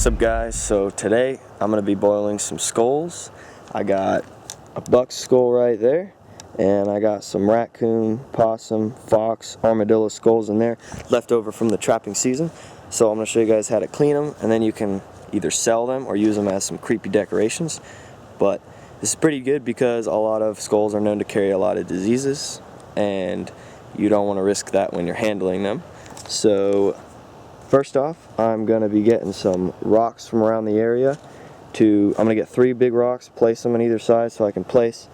What's up, guys? So today I'm going to be boiling some skulls. I got a buck skull right there, and I got some raccoon, possum, fox, armadillo skulls in there left over from the trapping season. So I'm going to show you guys how to clean them, and then you can either sell them or use them as some creepy decorations. But this is pretty good because a lot of skulls are known to carry a lot of diseases, and you don't want to risk that when you're handling them. So first off, I'm going to be getting some rocks from around the area. I'm going to get 3 big rocks, place them on either side so I can place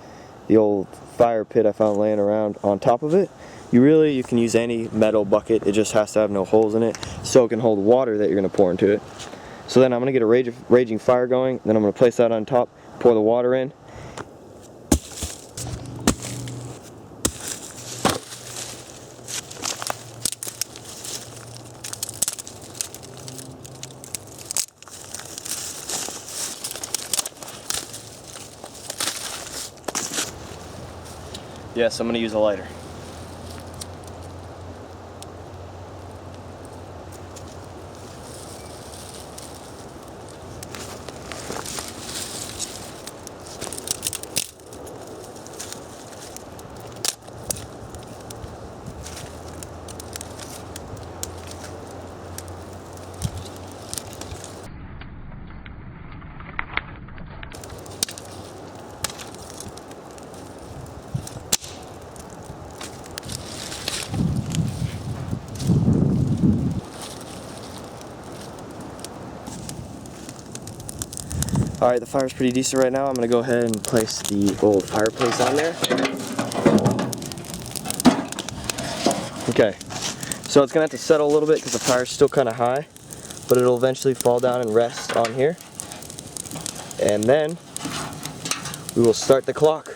the old fire pit I found laying around on top of it. You can use any metal bucket, it just has to have no holes in it so it can hold water that you're going to pour into it. So then I'm going to get a raging fire going, then I'm going to place that on top, pour the water in. Yes, I'm going to use a lighter. Alright, the fire's pretty decent right now. I'm going to go ahead and place the old fireplace on there. Okay, so it's going to have to settle a little bit because the fire's still kind of high, but it'll eventually fall down and rest on here. And then we will start the clock.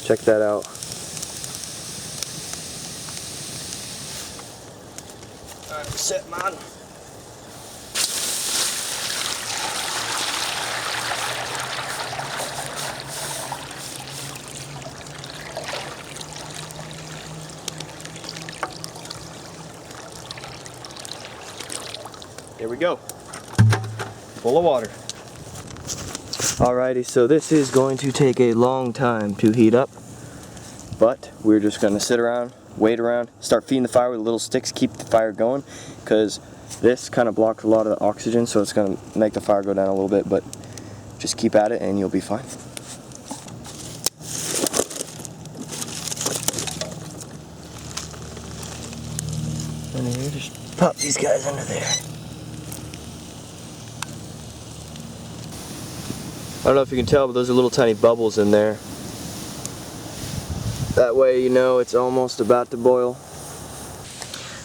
Check that out. Alright, we're set, man. There we go, full of water. Alrighty, so this is going to take a long time to heat up, but we're just going to sit around, wait around, start feeding the fire with little sticks, keep the fire going, because this kind of blocks a lot of the oxygen, so it's going to make the fire go down a little bit, but just keep at it and you'll be fine. And here, just pop these guys under there. I don't know if you can tell, but those are little tiny bubbles in there. That way you know it's almost about to boil.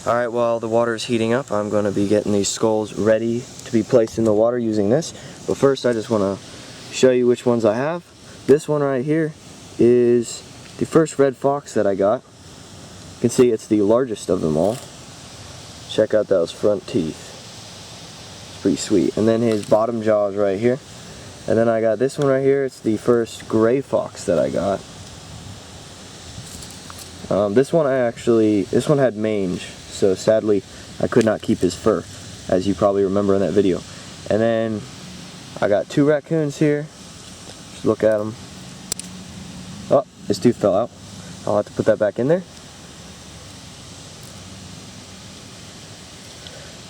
Alright, while the water is heating up, I'm going to be getting these skulls ready to be placed in the water using this. But first I just want to show you which ones I have. This one right here is the first red fox that I got. You can see it's the largest of them all. Check out those front teeth. It's pretty sweet. And then his bottom jaw is right here. And then I got this one right here. It's the first gray fox that I got. This one had mange, so sadly I could not keep his fur, as you probably remember in that video. And then I got 2 raccoons here. Just look at them. Oh, his tooth fell out. I'll have to put that back in there.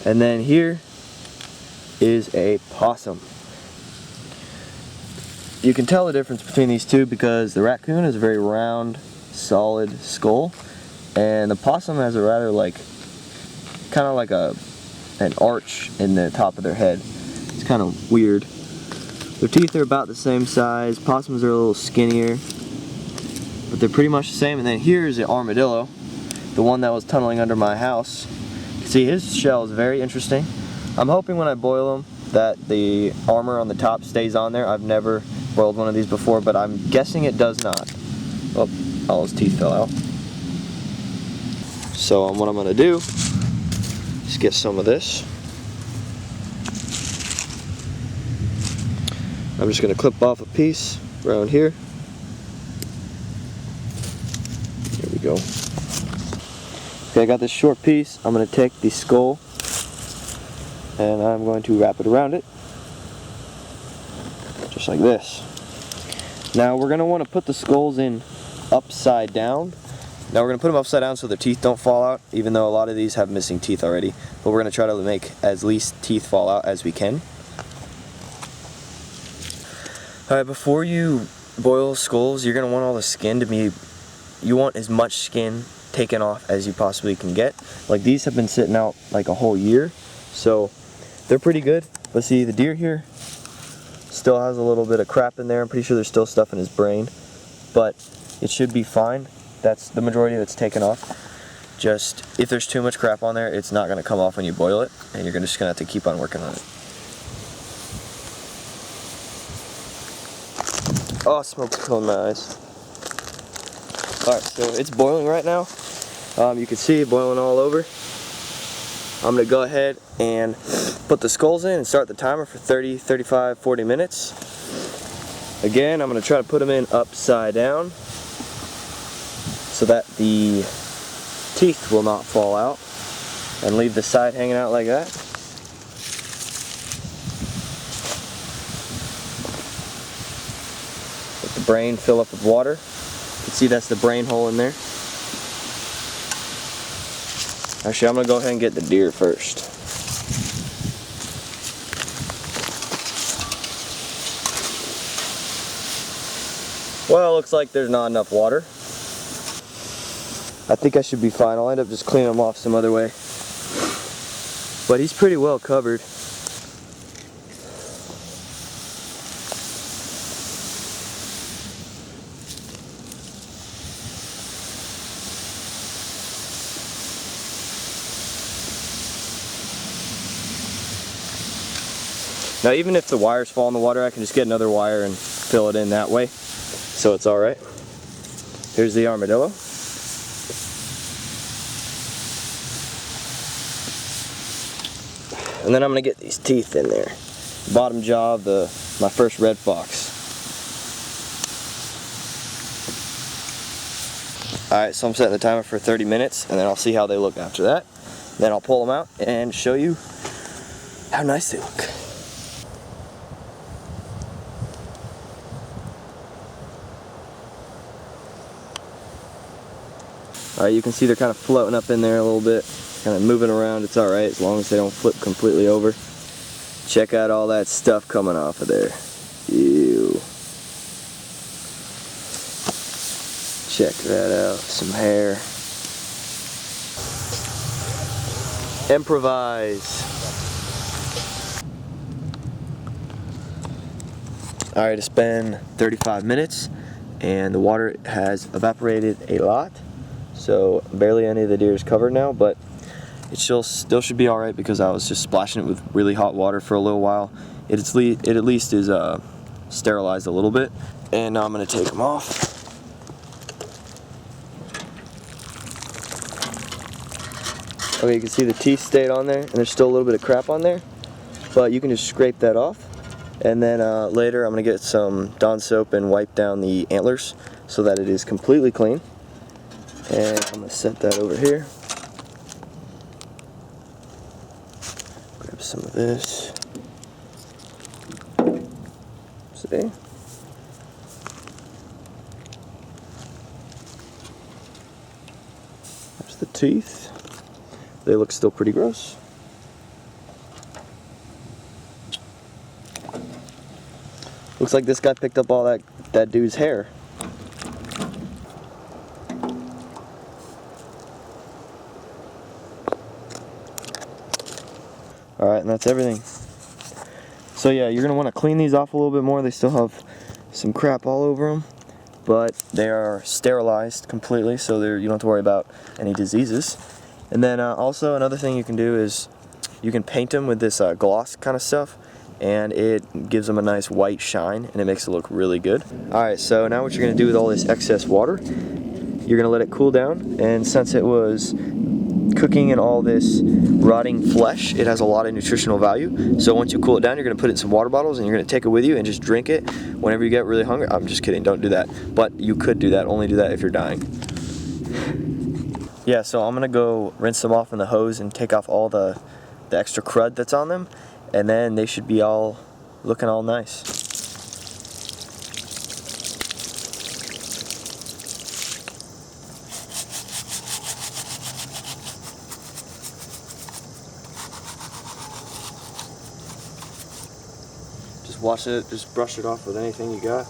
And then here is a possum. You can tell the difference between these two because the raccoon is a very round, solid skull, and the possum has a rather kind of like an arch in the top of their head. It's kind of weird. Their teeth are about the same size. Possums are a little skinnier, but they're pretty much the same. And then here's the armadillo, the one that was tunneling under my house. You can see his shell is very interesting. I'm hoping when I boil them that the armor on the top stays on there. I've never boiled one of these before, but I'm guessing it does not. Oh, all his teeth fell out. So what I'm going to do is get some of this. I'm just going to clip off a piece around here. There we go. Okay, I got this short piece. I'm going to take the skull and I'm going to wrap it around it, just like this. Now we're going to want to put the skulls in upside down. Now we're going to put them upside down so their teeth don't fall out, even though a lot of these have missing teeth already. But we're going to try to make as least teeth fall out as we can. Alright, before you boil skulls, you're going to want all the skin to be, you want as much skin taken off as you possibly can get. Like these have been sitting out like a whole year, so they're pretty good. But see, the deer here still has a little bit of crap in there. I'm pretty sure there's still stuff in his brain, but it should be fine. That's the majority that's taken off. Just if there's too much crap on there, it's not going to come off when you boil it, and you're just going to have to keep on working on it. Oh, smoke's killing my eyes. Alright, so it's boiling right now. You can see it boiling all over. I'm going to go ahead and put the skulls in and start the timer for 30, 35, 40 minutes. Again, I'm going to try to put them in upside down so that the teeth will not fall out, and leave the side hanging out like that. Let the brain fill up with water. You can see that's the brain hole in there. Actually, I'm going to go ahead and get the deer first. Well, it looks like there's not enough water. I think I should be fine. I'll end up just cleaning him off some other way. But he's pretty well covered. Now, even if the wires fall in the water, I can just get another wire and fill it in that way, so it's alright. Here's the armadillo. And then I'm going to get these teeth in there. Bottom jaw of my first red fox. Alright, so I'm setting the timer for 30 minutes, and then I'll see how they look after that. Then I'll pull them out and show you how nice they look. Alright, you can see they're kind of floating up in there a little bit, kind of moving around. It's alright as long as they don't flip completely over. Check out all that stuff coming off of there. Ew. Check that out. Some hair. Improvise. Alright, it's been 35 minutes and the water has evaporated a lot. So barely any of the deer is covered now, but it still should be alright because I was just splashing it with really hot water for a little while. It at least is sterilized a little bit. And now I'm going to take them off. Okay, you can see the teeth stayed on there, and there's still a little bit of crap on there, but you can just scrape that off. And then later I'm going to get some Dawn soap and wipe down the antlers so that it is completely clean. And I'm going to set that over here. Grab some of this. See? There's the teeth. They look still pretty gross. Looks like this guy picked up all that dude's hair. Alright, and that's everything. So yeah, you're going to want to clean these off a little bit more. They still have some crap all over them, but they are sterilized completely, so you don't have to worry about any diseases. And then also another thing you can do is you can paint them with this gloss kind of stuff, and it gives them a nice white shine, and it makes it look really good. Alright, so now what you're going to do with all this excess water, you're going to let it cool down, and since it was cooking in all this rotting flesh, it has a lot of nutritional value. So once you cool it down, you're going to put it in some water bottles and you're going to take it with you and just drink it whenever you get really hungry. I'm just kidding, don't do that. But you could do that, only do that if you're dying. Yeah, so I'm going to go rinse them off in the hose and take off all the the extra crud that's on them, and then they should be all looking all nice. Just wash it, just brush it off with anything you got.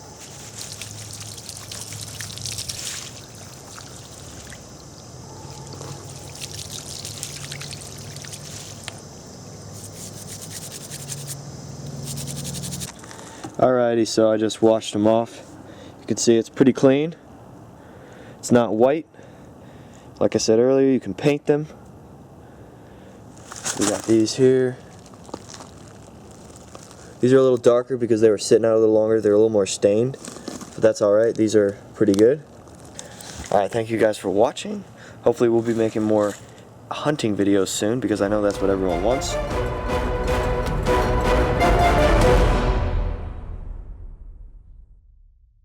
Alrighty, so I just washed them off. You can see it's pretty clean. It's not white. Like I said earlier, you can paint them. We got these here. These are a little darker because they were sitting out a little longer. They're a little more stained, but that's alright. These are pretty good. Alright, thank you guys for watching. Hopefully we'll be making more hunting videos soon because I know that's what everyone wants.